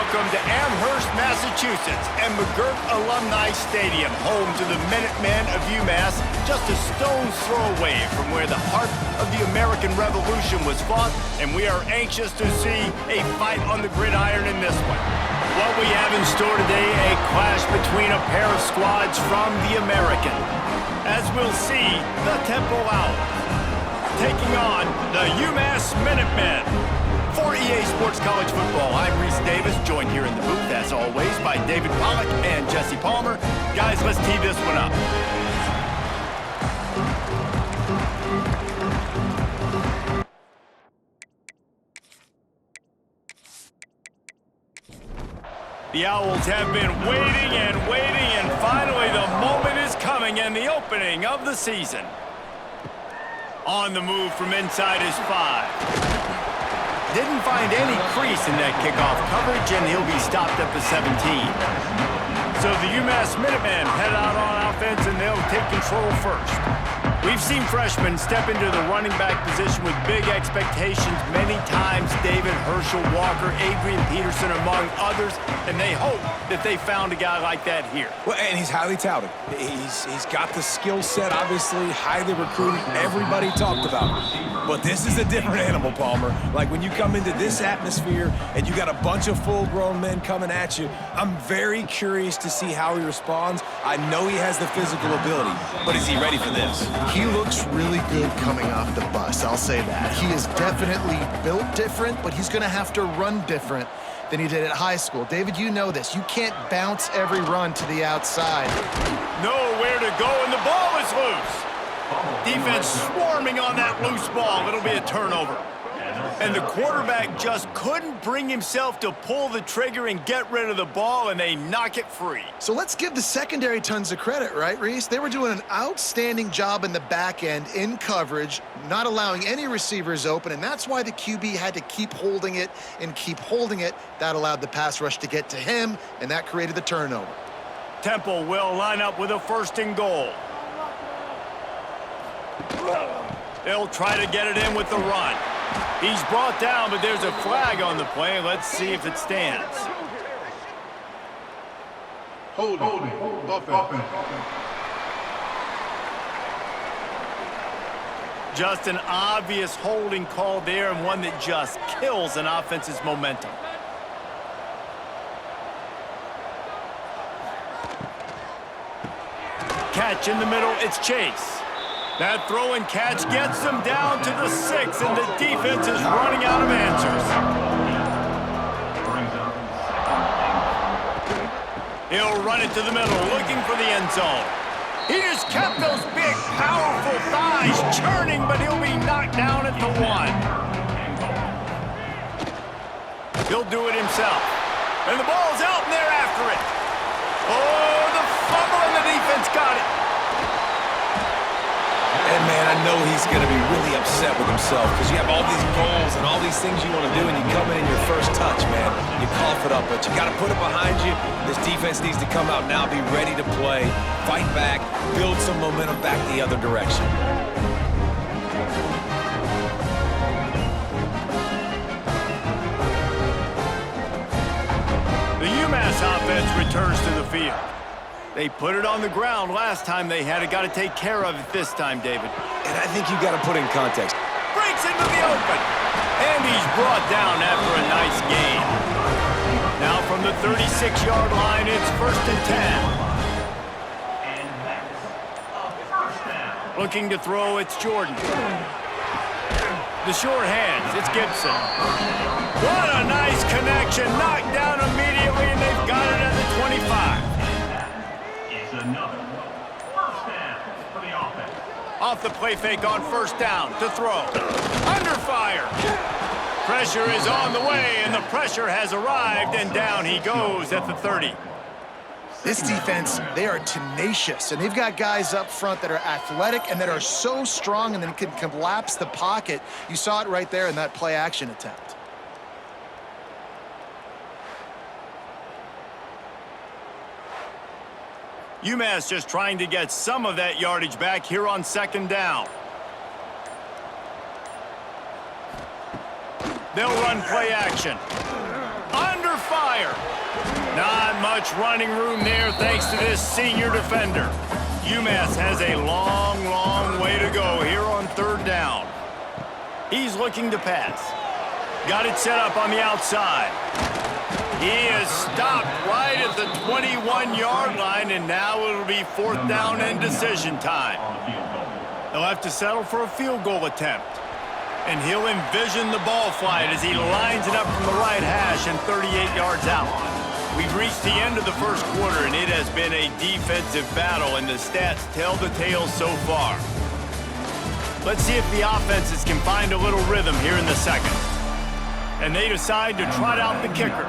welcome to Amherst, Massachusetts, and McGurk Alumni Stadium, home to the Minutemen of UMass, just a stone's throw away from where the heart of the American Revolution was fought, and we are anxious to see a fight on the gridiron in this one. What we have in store today, a clash between a pair of squads from the American. As we'll see, the Temple Owls taking on the UMass Minutemen. For EA Sports College Football, I'm Reese Davis, joined here in the booth, as always, by David Pollack and Jesse Palmer. Guys, let's tee this one up. The Owls have been waiting, and finally the moment is coming, and the opening of the season. On the move from inside his 5. Didn't find any crease in that kickoff coverage, and he'll be stopped at the 17. So the UMass Minutemen head out on offense, and they'll take control first. We've seen freshmen step into the running back position with big expectations many times. David, Herschel, Walker, Adrian Peterson, among others, and they hope that they found a guy like that here. Well, and he's highly touted. He's got the skill set, obviously, highly recruited. Everybody talked about him. But this is a different animal, Palmer. Like when you come into this atmosphere and you got a bunch of full-grown men coming at you, I'm very curious to see how he responds. I know he has the physical ability, but is he ready for this? He looks really good coming off the bus, I'll say that. He is definitely built different, but he's going to have to run different than he did at high school. David, you know this. You can't bounce every run to the outside. Nowhere to go, and the ball is loose. Defense swarming on that loose ball. It'll be a turnover. And the quarterback just couldn't bring himself to pull the trigger and get rid of the ball, and they knock it free. So let's give the secondary tons of credit, right, Reese? They were doing an outstanding job in the back end, in coverage, not allowing any receivers open, and that's why the QB had to keep holding it and keep holding it. That allowed the pass rush to get to him, and that created the turnover. Temple will line up with a 1st and goal. They'll try to get it in with the run. He's brought down, but there's a flag on the play. Let's see if it stands. Holding. Offense. Just an obvious holding call there, and one that just kills an offense's momentum. Catch in the middle, it's Chase. That throw and catch gets them down to the 6, and the defense is running out of answers. He'll run it to the middle, looking for the end zone. He just kept those big, powerful thighs churning, but he'll be knocked down at the 1. He'll do it himself. And the ball's out, and they're after it. Oh, the fumble, and the defense got it. And, man, I know he's going to be really upset with himself because you have all these goals and all these things you want to do, and you come in your first touch, man. You cough it up, but you got to put it behind you. This defense needs to come out now, be ready to play, fight back, build some momentum back the other direction. The UMass offense returns to the field. They put it on the ground last time they had it. Got to take care of it this time, David. And I think you got to put in context. Breaks into the open. And he's brought down after a nice gain. Now from the 36-yard line, it's 1st and 10. Looking to throw, it's Jordan. The short hands, it's Gibson. What a nice connection. Knocked down immediately, and they've got it at the 25. Another 1st down for the offense. Off the play fake on 1st down to throw. Under fire. Pressure is on the way, and the pressure has arrived, and down he goes at the 30. This defense, they are tenacious, and they've got guys up front that are athletic and that are so strong and then can collapse the pocket. You saw it right there in that play-action attempt. UMass just trying to get some of that yardage back here on 2nd down. They'll run play action. Under fire. much running room there thanks to this senior defender. UMass has a long, long way to go here on 3rd down. He's looking to pass. Got it set up on the outside. He is stopped right at the 21-yard line, and now it'll be 4th down and decision time. He'll have to settle for a field goal attempt. And he'll envision the ball flight as he lines it up from the right hash and 38 yards out. We've reached the end of the first quarter, and it has been a defensive battle, and the stats tell the tale so far. Let's see if the offenses can find a little rhythm here in the second. And they decide to trot out the kicker.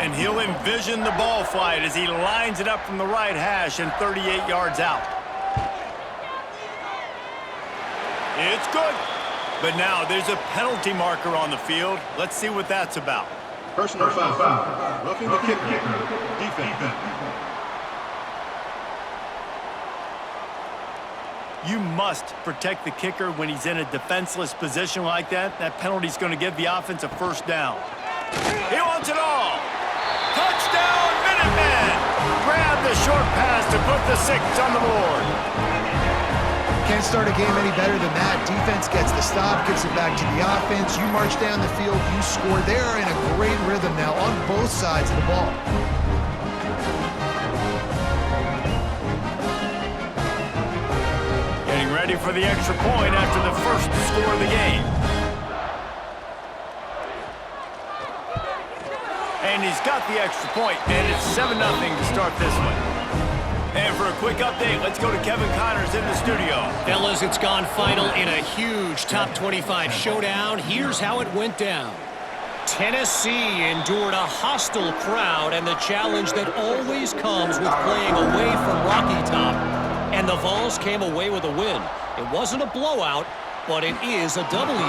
And he'll envision the ball flight as he lines it up from the right hash and 38 yards out. It's good. But now there's a penalty marker on the field. Let's see what that's about. Personal foul. Roughing the kicker. Defense. You must protect the kicker when he's in a defenseless position like that. That penalty's going to give the offense a 1st down. He wants it all. Touchdown, Minutemen! Grab the short pass to put the 6 on the board. Can't start a game any better than that. Defense gets the stop, gives it back to the offense. You march down the field, you score. They're in a great rhythm now on both sides of the ball. Getting ready for the extra point after the first score of the game. And he's got the extra point, and it's 7-0 to start this one. And for a quick update, let's go to Kevin Connors in the studio. Fellas, it's gone final in a huge top 25 showdown. Here's how it went down. Tennessee endured a hostile crowd and the challenge that always comes with playing away from Rocky Top. And the Vols came away with a win. It wasn't a blowout, but it is a W.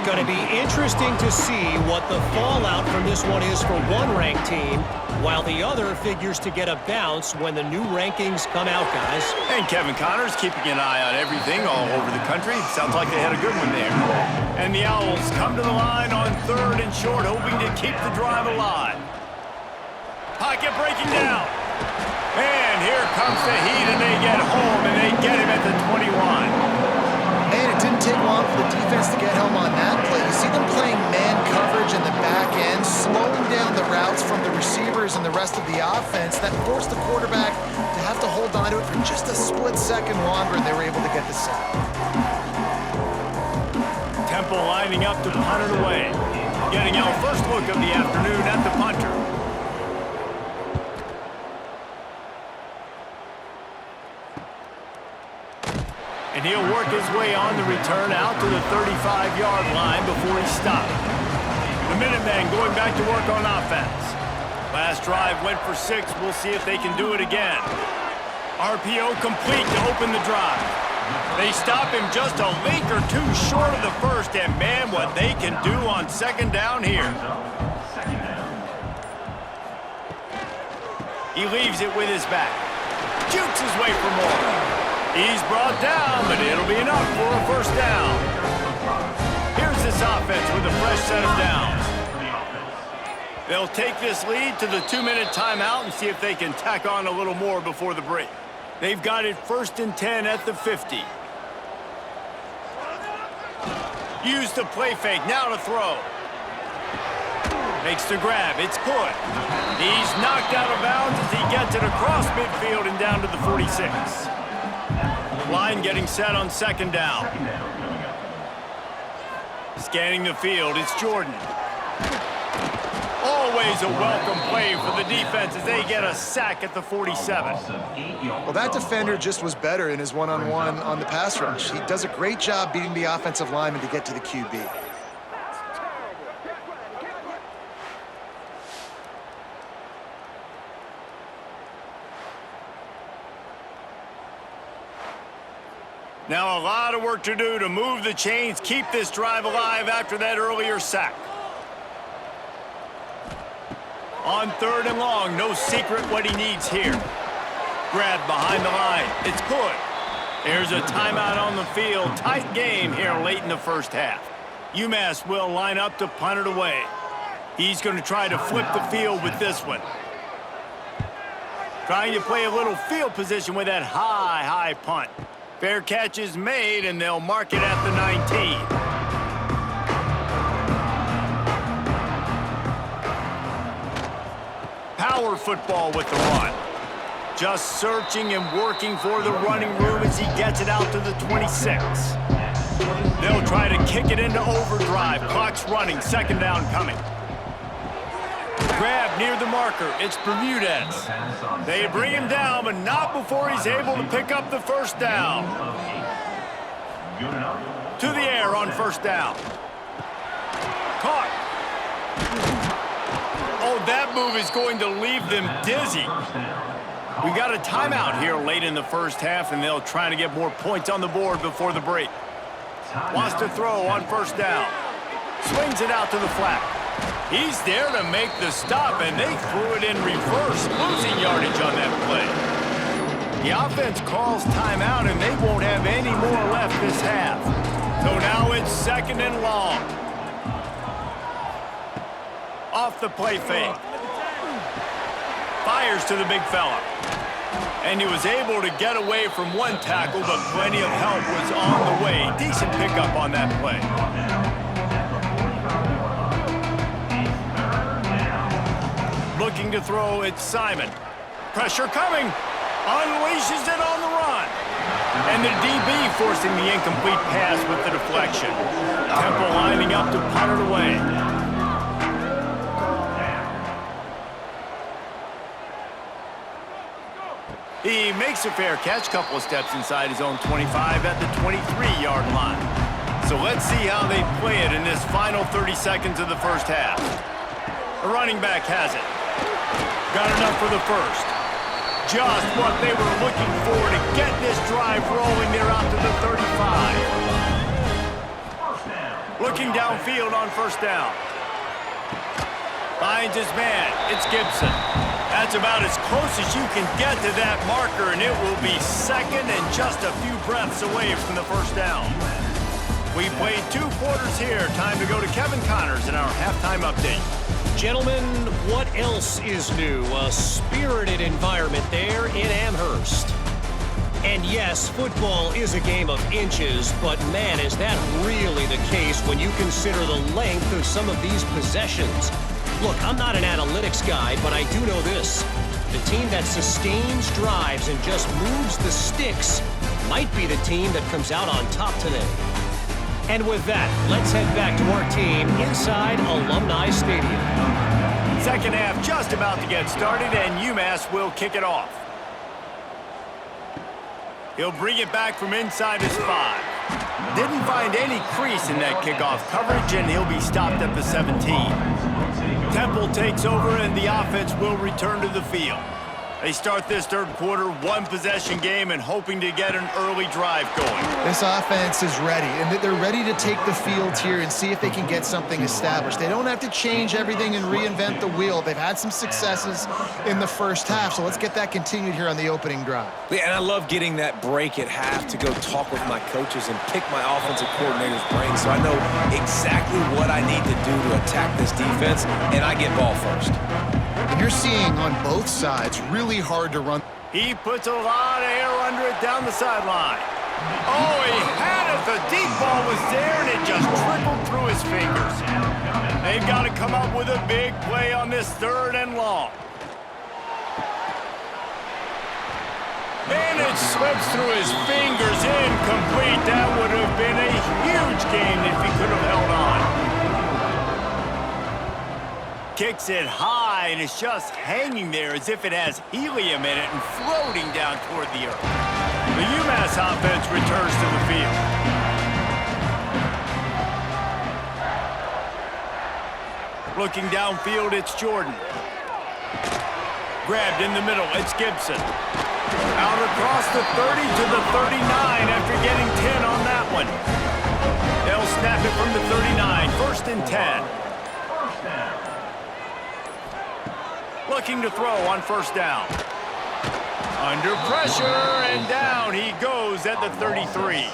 Going to be interesting to see what the fallout from this one is for one ranked team, while the other figures to get a bounce when the new rankings come out, guys. And Kevin Connors keeping an eye on everything all over the country. Sounds like they had a good one there. And the Owls come to the line on 3rd and short, hoping to keep the drive alive. Pocket breaking down. And here comes the heat, and they get home, and they get him at the 21. And it didn't take long for the defense to get home on that play. You see them playing man coverage in the back end, slowing down the routes from the receivers and the rest of the offense. That forced the quarterback to have to hold on to it for just a split second longer, and they were able to get the sack. Temple lining up to punt it away. Getting our first look of the afternoon at the punter. And he'll work his way on the return out to the 35-yard line before he's stopped. The Minutemen going back to work on offense. Last drive went for 6. We'll see if they can do it again. RPO complete to open the drive. They stop him just a link or two short of the first, and man, what they can do on 2nd down here. He leaves it with his back. Jukes his way for more. He's brought down, but it'll be enough for a 1st down. Here's this offense with a fresh set of downs. They'll take this lead to the 2-minute timeout and see if they can tack on a little more before the break. They've got it 1st and 10 at the 50. Use the play fake, now to throw. Makes the grab, it's good. He's knocked out of bounds as he gets it across midfield and down to the 46. Line getting set on 2nd down. Scanning the field, it's Jordan. Always a welcome play for the defense as they get a sack at the 47. Well, that defender just was better in his one-on-one on the pass rush. He does a great job beating the offensive lineman to get to the QB. Now a lot of work to do to move the chains, keep this drive alive after that earlier sack. On 3rd and long, no secret what he needs here. Grab behind the line, it's good. There's a timeout on the field, tight game here late in the first half. UMass will line up to punt it away. He's going to try to flip the field with this one. Trying to play a little field position with that high punt. Fair catch is made, and they'll mark it at the 19. Power football with the run. Just searching and working for the running room as he gets it out to the 26. They'll try to kick it into overdrive. Clock's running. Second down coming. Grab near the marker. It's Bermudez. They bring him down, but not before he's able to pick up the first down. To the air on first down. Caught. Oh, that move is going to leave them dizzy. We got a timeout here late in the first half, and they'll try to get more points on the board before the break. Wants to throw on first down. Swings it out to the flat. He's there to make the stop, and they threw it in reverse, losing yardage on that play. The offense calls timeout, and they won't have any more left this half. So now it's second and long. Off the play fake. Fires to the big fella. And he was able to get away from one tackle, but plenty of help was on the way. Decent pickup on that play. Looking to throw, it's Simon. Pressure coming. Unleashes it on the run. And the DB forcing the incomplete pass with the deflection. Temple lining up to punt it away. He makes a fair catch, couple of steps inside his own 25 at the 23-yard line. So let's see how they play it in this final 30 seconds of the first half. The running back has it. Got enough for the first. Just what they were looking for to get this drive rolling there out to the 35. Looking downfield on first down. Finds his man. It's Gibson. That's about as close as you can get to that marker, and it will be second and just a few breaths away from the first down. We played 2 quarters here. Time to go to Kevin Connors in our halftime update. Gentlemen, what else is new? A spirited environment there in Amherst. And yes, football is a game of inches, but man, is that really the case when you consider the length of some of these possessions. Look, I'm not an analytics guy, but I do know this. The team that sustains drives and just moves the sticks might be the team that comes out on top today. And with that, let's head back to our team inside Alumni Stadium. Second half just about to get started, and UMass will kick it off. He'll bring it back from inside his 5. Didn't find any crease in that kickoff coverage, and he'll be stopped at the 17. Temple takes over, and the offense will return to the field. They start this third quarter, 1-possession game, and hoping to get an early drive going. This offense is ready, and they're ready to take the field here and see if they can get something established. They don't have to change everything and reinvent the wheel. They've had some successes in the first half, so let's get that continued here on the opening drive. Yeah, and I love getting that break at half to go talk with my coaches and pick my offensive coordinator's brain so I know exactly what I need to do to attack this defense, and I get ball first. And you're seeing on both sides really hard to run. He puts a lot of air under it down the sideline. Oh, he had it. The deep ball was there, and it just trickled through his fingers. They've got to come up with a big play on this third and long. And it slips through his fingers, incomplete. That would have been a huge gain if he could have held on. Kicks it high, and it's just hanging there as if it has helium in it and floating down toward the earth. The UMass offense returns to the field. Looking downfield, it's Jordan. Grabbed in the middle, it's Gibson. Out across the 30 to the 39 after getting 10 on that one. They'll snap it from the 39, first and 10. Looking to throw on first down. Under pressure, and down he goes at the 33.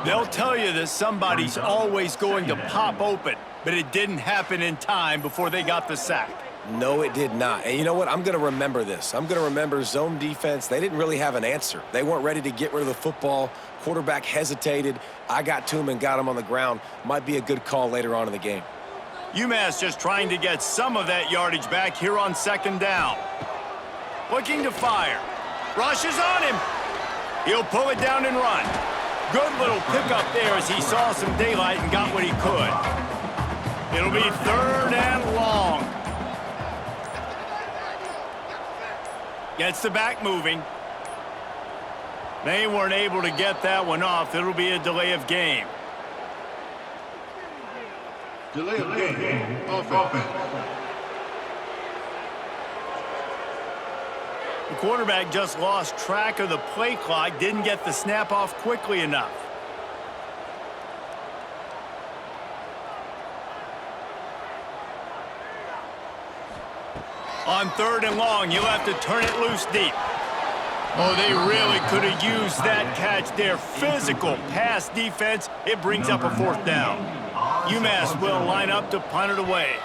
They'll tell you that somebody's always going to pop open, but it didn't happen in time before they got the sack. No, it did not. And you know what? I'm going to remember this. I'm going to remember zone defense. They didn't really have an answer. They weren't ready to get rid of the football. Quarterback hesitated. I got to him and got him on the ground. Might be a good call later on in the game. UMass just trying to get some of that yardage back here on 2nd down. Looking to fire. Rushes on him. He'll pull it down and run. Good little pickup there as he saw some daylight and got what he could. It'll be 3rd and long. Gets the back moving. They weren't able to get that one off. It'll be a delay of game. Delay of game. Offense. The quarterback just lost track of the play clock, didn't get the snap off quickly enough. On 3rd and long, you'll have to turn it loose deep. Oh, they really could have used that catch there. Physical pass defense. It brings up a 4th down. UMass will line up to punt it away.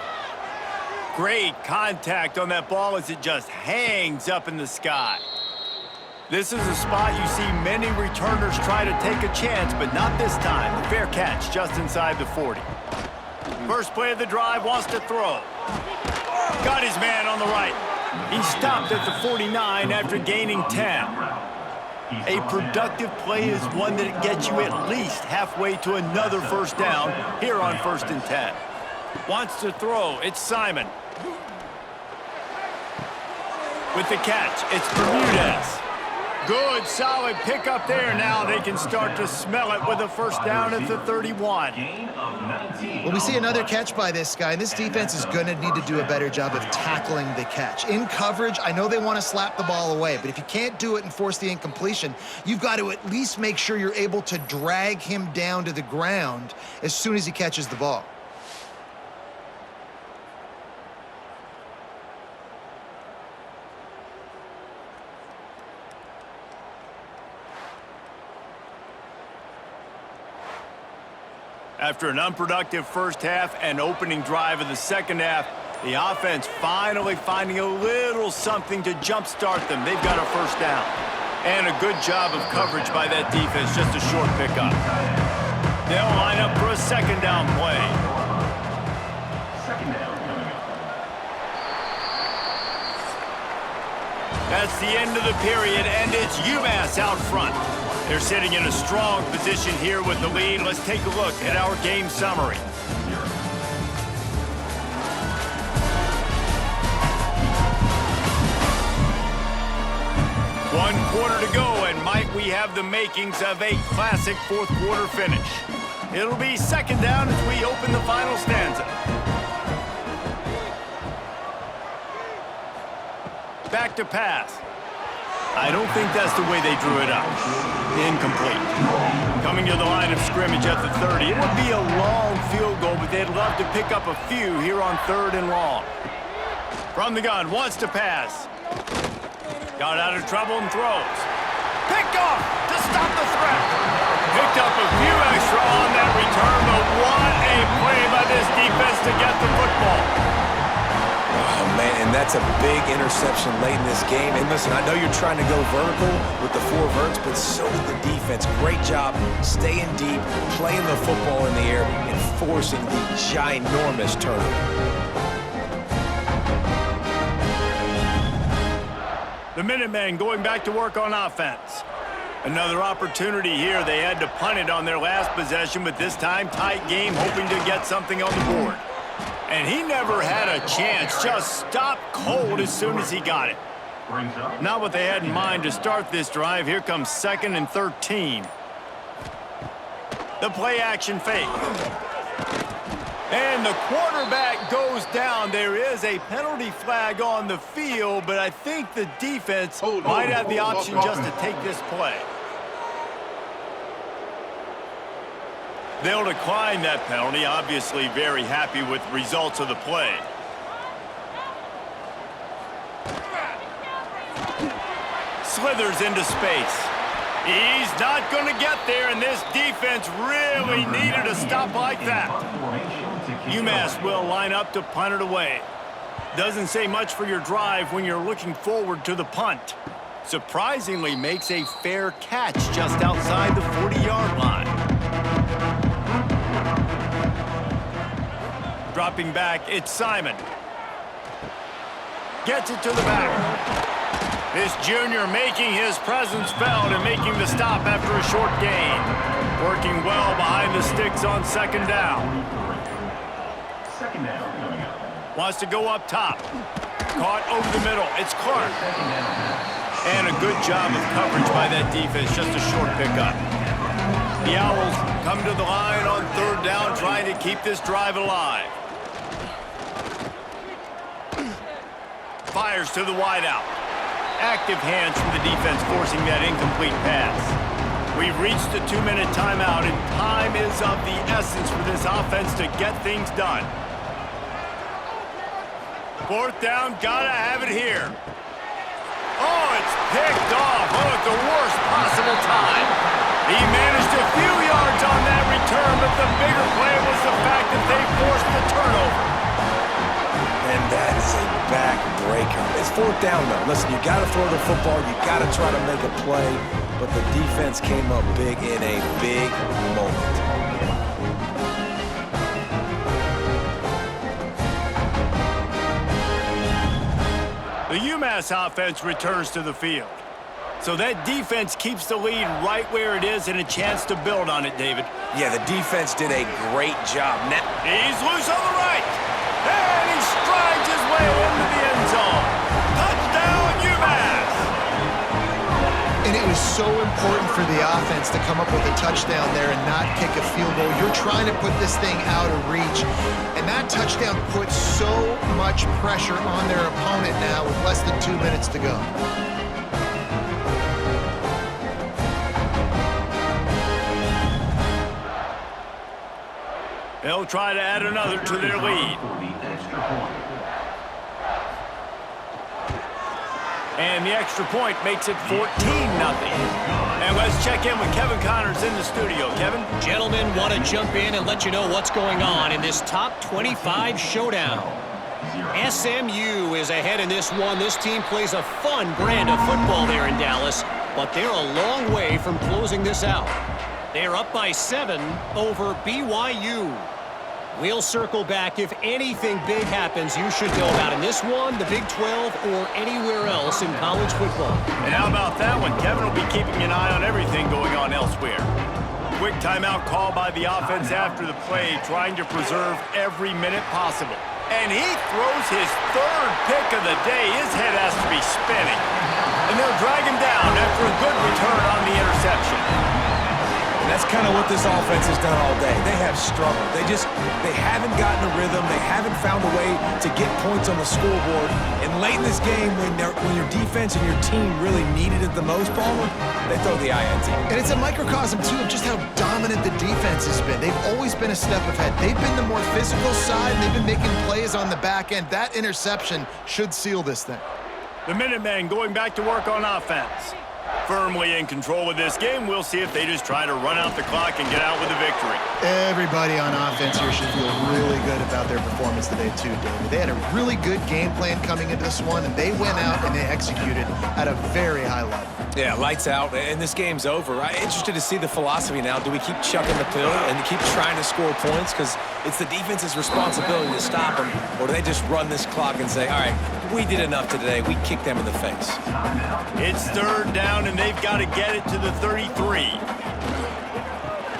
Great contact on that ball as it just hangs up in the sky. This is a spot you see many returners try to take a chance, but not this time. The fair catch just inside the 40. First play of the drive, wants to throw. Got his man on the right. He stopped at the 49 after gaining 10. A productive play is one that gets you at least halfway to another 1st down here on 1st and 10. Wants to throw. It's Simon. With the catch, it's Bermudez. Good, solid pickup there. Now they can start to smell it with a 1st down at the 31. Well, we see another catch by this guy, and this defense is going to need to do a better job of tackling the catch. In coverage, I know they want to slap the ball away, but if you can't do it and force the incompletion, you've got to at least make sure you're able to drag him down to the ground as soon as he catches the ball. After an unproductive 1st half and opening drive of the 2nd half, the offense finally finding a little something to jumpstart them. They've got a 1st down. And a good job of coverage by that defense, just a short pickup. They'll line up for a 2nd down play. That's the end of the period, and it's UMass out front. They're sitting in a strong position here with the lead. Let's take a look at our game summary. One quarter to go, and might we have the makings of a classic 4th quarter finish. It'll be 2nd down as we open the final stanza. Back to pass. I don't think that's the way they drew it up. Incomplete. Coming to the line of scrimmage at the 30. It would be a long field goal, but they'd love to pick up a few here on 3rd and long. From the gun, wants to pass. Got out of trouble and throws. Picked off to stop the threat. Picked up a few extra on that return, but what a play by this defense to get the football. Oh, man, and that's a big interception late in this game. And listen, I know you're trying to go vertical with the 4 verts, but so did the defense. Great job staying deep, playing the football in the air, and forcing the ginormous turnover. The Minutemen going back to work on offense. Another opportunity here. They had to punt it on their last possession, but this time tight game, hoping to get something on the board. And he never had a chance, just stopped cold as soon as he got it. Not what they had in mind to start this drive. Here comes 2nd and 13. The play action fake. And the quarterback goes down. There is a penalty flag on the field, but I think the defense might have the option just to take this play. They'll decline that penalty, obviously very happy with the results of the play. Slithers into space. He's not going to get there, and this defense really needed a stop like that. UMass will line up to punt it away. Doesn't say much for your drive when you're looking forward to the punt. Surprisingly makes a fair catch just outside the 40-yard line. Dropping back, it's Simon. Gets it to the back. This junior making his presence felt and making the stop after a short gain. Working well behind the sticks on second down. Wants to go up top. Caught over the middle. It's Clark. And a good job of coverage by that defense. Just a short pickup. The Owls come to the line on third down, trying to keep this drive alive. Fires to the wideout. Active hands from the defense forcing that incomplete pass. We've reached the 2-minute timeout, and time is of the essence for this offense to get things done. Fourth down, gotta have it here. Oh, it's picked off. Oh, at the worst possible time. He managed a few yards on that return, but the bigger play was the fact that they forced the turnover. And that's a backbreaker. It's fourth down, though. Listen, you got to throw the football. You got to try to make a play. But the defense came up big in a big moment. The UMass offense returns to the field. So that defense keeps the lead right where it is and a chance to build on it, David. Yeah, the defense did a great job. Now he's loose on the right. And he strides his way into the end zone. Touchdown, UMass! And it was so important for the offense to come up with a touchdown there and not kick a field goal. You're trying to put this thing out of reach. And that touchdown puts so much pressure on their opponent now with less than 2 minutes to go. They'll try to add another to their lead. And the extra point makes it 14-0. And let's check in with Kevin Connors in the studio. Kevin? Gentlemen, want to jump in and let you know what's going on in this top 25 showdown. SMU is ahead in this one. This team plays a fun brand of football there in Dallas, but they're a long way from closing this out. They're up by 7 over BYU. We'll circle back if anything big happens you should know about in this one, the Big 12, or anywhere else in college football. And how about that one? Kevin will be keeping an eye on everything going on elsewhere. Quick timeout call by the offense after the play, trying to preserve every minute possible. And he throws his third pick of the day. His head has to be spinning. And they'll drag him down after a good return on the interception. And that's kind of what this offense has done all day. They have struggled. They haven't gotten a rhythm. They haven't found a way to get points on the scoreboard. And late in this game, when your defense and your team really needed it the most, Palmer, they throw the INT. And it's a microcosm, too, of just how dominant the defense has been. They've always been a step ahead. They've been the more physical side. They've been making plays on the back end. That interception should seal this thing. The Minutemen going back to work on offense. Firmly in control of this game. We'll see if they just try to run out the clock and get out with a victory. Everybody on offense here should feel really good about their performance today, too, David. They had a really good game plan coming into this one, and they went out and they executed at a very high level. Yeah, lights out, and this game's over. I'm interested to see the philosophy now. Do we keep chucking the pill and keep trying to score points because it's the defense's responsibility to stop them, or do they just run this clock and say, all right, we did enough today. We kicked them in the face. It's third down, and they've got to get it to the 33.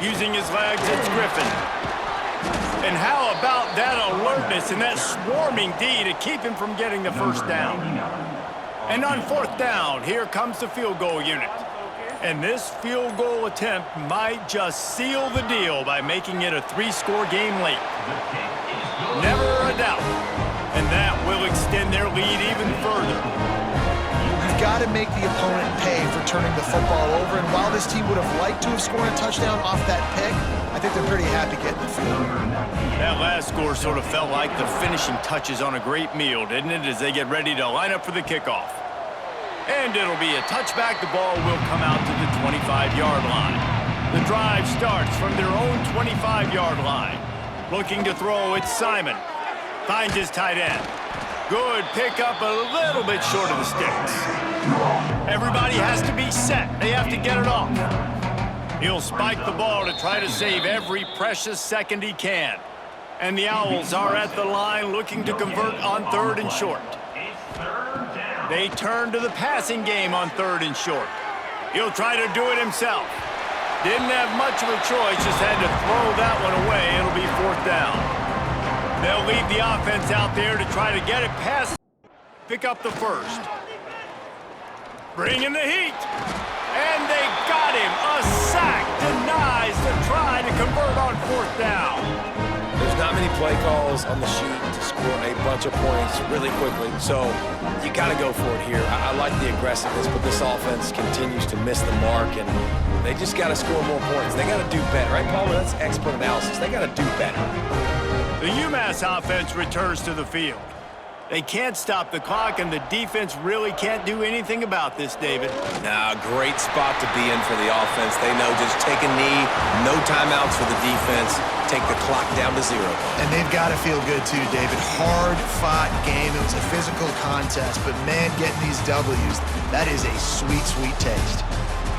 Using his legs, it's Griffin. And how about that alertness and that swarming D to keep him from getting the first down? And on fourth down, here comes the field goal unit. And this field goal attempt might just seal the deal by making it a 3-score game late. Never a doubt. And that will extend their lead even further. You've got to make the opponent pay for turning the football over. And while this team would have liked to have scored a touchdown off that pick, I think they're pretty happy getting the field. That last score sort of felt like the finishing touches on a great meal, didn't it, as they get ready to line up for the kickoff. And it'll be a touchback. The ball will come out to the 25-yard line. The drive starts from their own 25-yard line. Looking to throw, it's Simon. Finds his tight end. Good pickup, a little bit short of the sticks. Everybody has to be set. They have to get it off. He'll spike the ball to try to save every precious second he can. And the Owls are at the line looking to convert on 3rd and short. They turn to the passing game on 3rd and short. He'll try to do it himself. Didn't have much of a choice, just had to throw that one away. It'll be 4th down. They'll leave the offense out there to try to get it past. Pick up the first. Bring in the heat. And they got him. A sack denies the try to convert on 4th down. There's not many play calls on the sheet to score a bunch of points really quickly, so you got to go for it here. I like the aggressiveness, but this offense continues to miss the mark, and they just got to score more points. They got to do better, right, Palmer? That's expert analysis. They got to do better. The UMass offense returns to the field. They can't stop the clock, and the defense really can't do anything about this, David. Nah, great spot to be in for the offense. They know just take a knee, no timeouts for the defense, take the clock down to 0. And they've got to feel good too, David. Hard-fought game. It was a physical contest, but man, getting these W's, that is a sweet, sweet taste.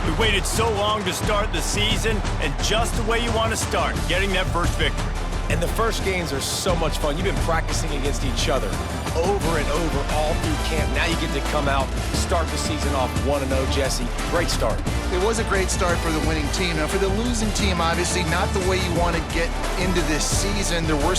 We waited so long to start the season, and just the way you want to start, getting that first victory. And the first games are so much fun. You've been practicing against each other over and over all through camp. Now you get to come out, start the season off 1-0, Jesse. Great start. It was a great start for the winning team. Now, for the losing team, obviously not the way you want to get into this season. There were